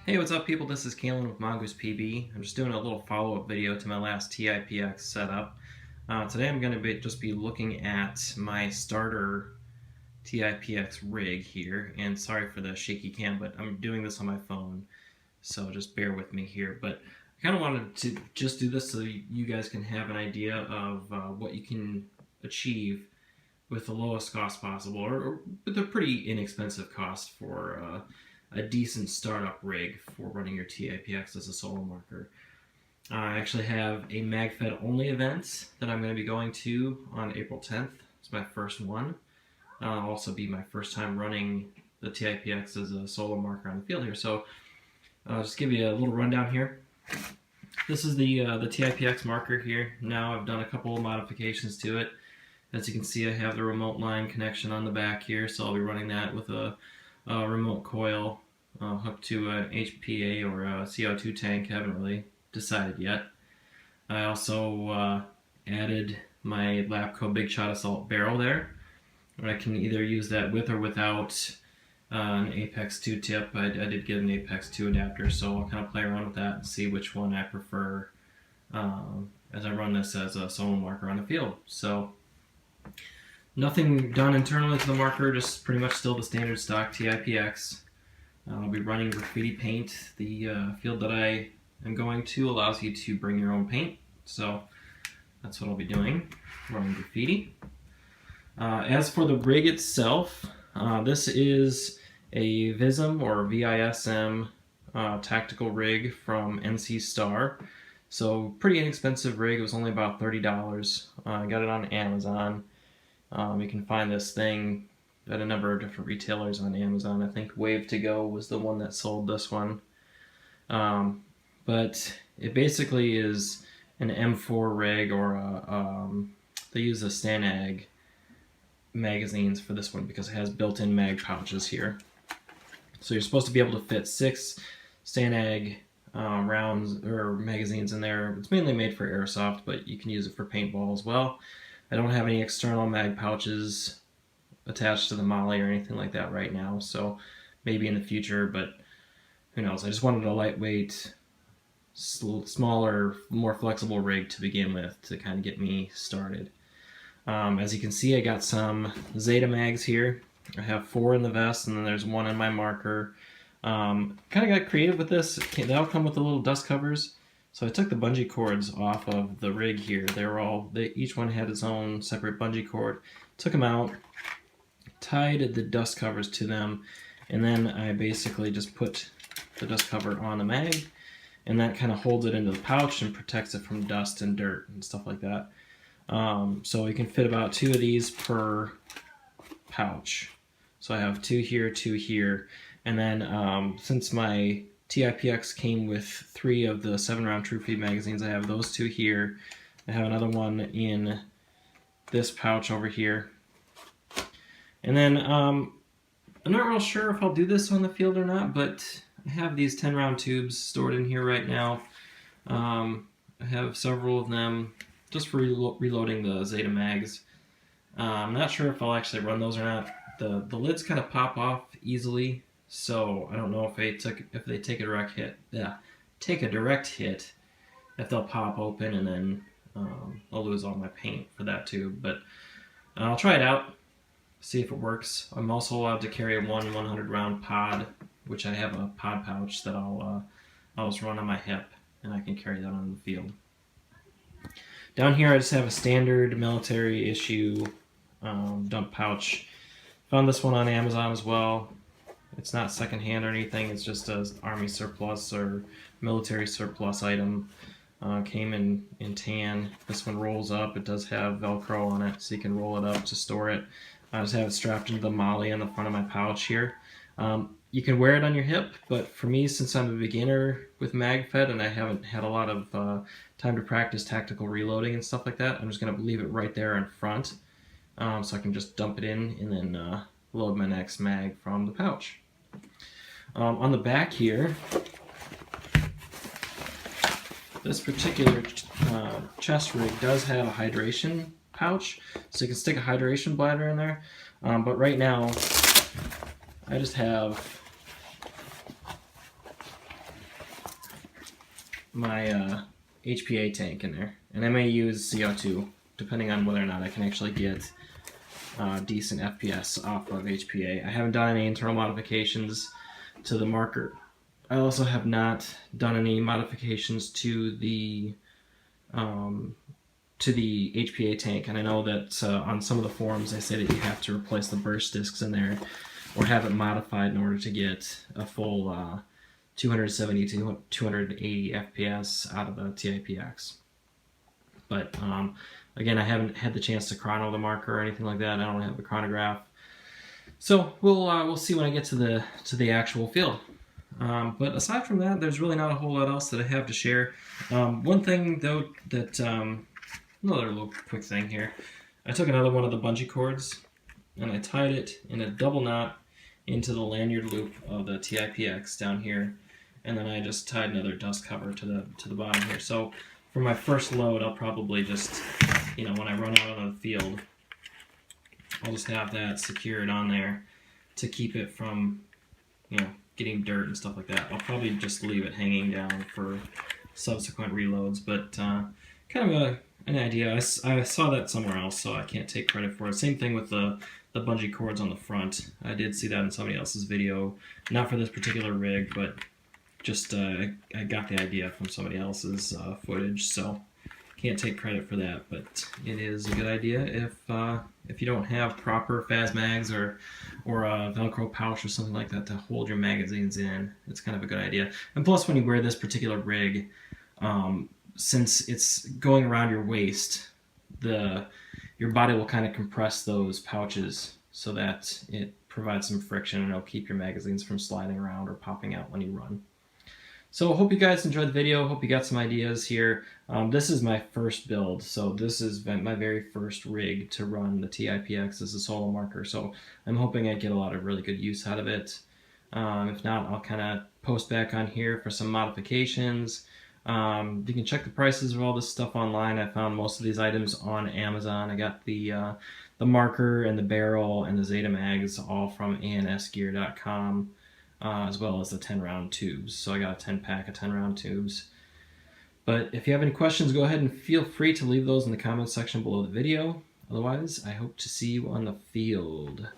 Hey, what's up people? This is Kalen with Mongoose PB. I'm just doing a little follow-up video to my last TiPX setup. Today I'm going to just be looking at my starter TiPX rig here, and sorry for the shaky cam, but I'm doing this on my phone, so just bear with me here. But I kind of wanted to just do this so you guys can have an idea of what you can achieve with the lowest cost possible, or with a pretty inexpensive cost for a decent startup rig for running your TiPX as a solo marker. I actually have a MagFed only event that I'm going to be going to on April 10th. It's my first one. It'll also be my first time running the TiPX as a solo marker on the field here. So I'll just give you a little rundown here. This is the TiPX marker here. Now I've done a couple of modifications to it. As you can see, I have the remote line connection on the back here, so I'll be running that with a remote coil hooked to an HPA or a CO2 tank. Haven't really decided yet. I also added my Lapco Bigshot Assault barrel there. I can either use that with or without an Apex 2 tip. I did get an Apex 2 adapter, so I'll kind of play around with that and see which one I prefer as I run this as a solo marker on the field. So nothing done internally to the marker, just pretty much still the standard stock TiPX. I'll be running graffiti paint. The field that I am going to allows you to bring your own paint, so that's what I'll be doing, running graffiti. As for the rig itself, this is a VISM or VISM tactical rig from NC Star. So pretty inexpensive rig. It was only about $30. I got it on Amazon. You can find this thing at a number of different retailers on Amazon. I think Wave to Go was the one that sold this one. But it basically is an M4 rig, or they use the Stanag magazines for this one because it has built-in mag pouches here. So you're supposed to be able to fit 6 Stanag rounds or magazines in there. It's mainly made for airsoft, but you can use it for paintball as well. I don't have any external mag pouches attached to the molly or anything like that right now, so maybe in the future, but who knows. I just wanted a lightweight, smaller, more flexible rig to begin with to kind of get me started. As you can see, I got some Zeta mags here. I have 4 in the vest, and then there's 1 in my marker. Kind of got creative with this. They all come with the little dust covers. So I took the bungee cords off of the rig here. Each one had its own separate bungee cord. Took them out, tied the dust covers to them, and then I basically just put the dust cover on the mag, and that kind of holds it into the pouch and protects it from dust and dirt and stuff like that. So you can fit about 2 of these per pouch. So I have 2 here, 2 here, and then since my TiPX came with 3 of the 7-round True Feed magazines, I have those 2 here. I have another one in this pouch over here. And then I'm not real sure if I'll do this on the field or not, but I have these 10-round tubes stored in here right now. I have several of them just for reloading the Zeta mags. I'm not sure if I'll actually run those or not. The lids kind of pop off easily, so I don't know if they take a direct hit. If they'll pop open, and then I'll lose all my paint for that tube. But I'll try it out, see if it works. I'm also allowed to carry a 100-round pod, which I have a pod pouch that I'll just run on my hip, and I can carry that on the field. Down here I just have a standard military issue dump pouch. Found this one on Amazon as well. It's not secondhand or anything, it's just an army surplus or military surplus item. Came in tan. This one rolls up. It does have Velcro on it, so you can roll it up to store it. I just have it strapped into the molly on the front of my pouch here. You can wear it on your hip, but for me, since I'm a beginner with MagFed and I haven't had a lot of time to practice tactical reloading and stuff like that, I'm just going to leave it right there in front, so I can just dump it in and then load my next mag from the pouch. On the back here, this particular chest rig does have a hydration pouch, so you can stick a hydration bladder in there, but right now I just have my HPA tank in there, and I may use CO2 depending on whether or not I can actually get decent FPS off of HPA. I haven't done any internal modifications to the marker. I also have not done any modifications to the HPA tank, and I know that on some of the forums they say that you have to replace the burst discs in there or have it modified in order to get a full 270 to 280 FPS out of the TiPX. But again, I haven't had the chance to chrono the marker or anything like that. I don't have a chronograph, so we'll see when I get to the actual field. But aside from that, there's really not a whole lot else that I have to share. One thing though that another little quick thing here. I took another one of the bungee cords and I tied it in a double knot into the lanyard loop of the TiPX down here, and then I just tied another dust cover to the bottom here. So for my first load, I'll probably just, when I run out on the field, I'll just have that secured on there to keep it from, getting dirt and stuff like that. I'll probably just leave it hanging down for subsequent reloads, but kind of an idea. I saw that somewhere else, so I can't take credit for it. Same thing with the bungee cords on the front. I did see that in somebody else's video, not for this particular rig, but just I got the idea from somebody else's footage, so can't take credit for that. But it is a good idea if you don't have proper Faz mags or a Velcro pouch or something like that to hold your magazines in. It's kind of a good idea. And plus, when you wear this particular rig, since it's going around your waist, your body will kind of compress those pouches so that it provides some friction and it'll keep your magazines from sliding around or popping out when you run. So I hope you guys enjoyed the video. Hope you got some ideas here. This is my first build, so this is my very first rig to run the TiPX as a solo marker. So I'm hoping I get a lot of really good use out of it. If not, I'll kind of post back on here for some modifications. You can check the prices of all this stuff online. I found most of these items on Amazon. I got the marker and the barrel and the Zeta mags all from ansgear.com, as well as the 10-round tubes. So I got a 10-pack of 10-round tubes. But if you have any questions, go ahead and feel free to leave those in the comments section below the video. Otherwise, I hope to see you on the field.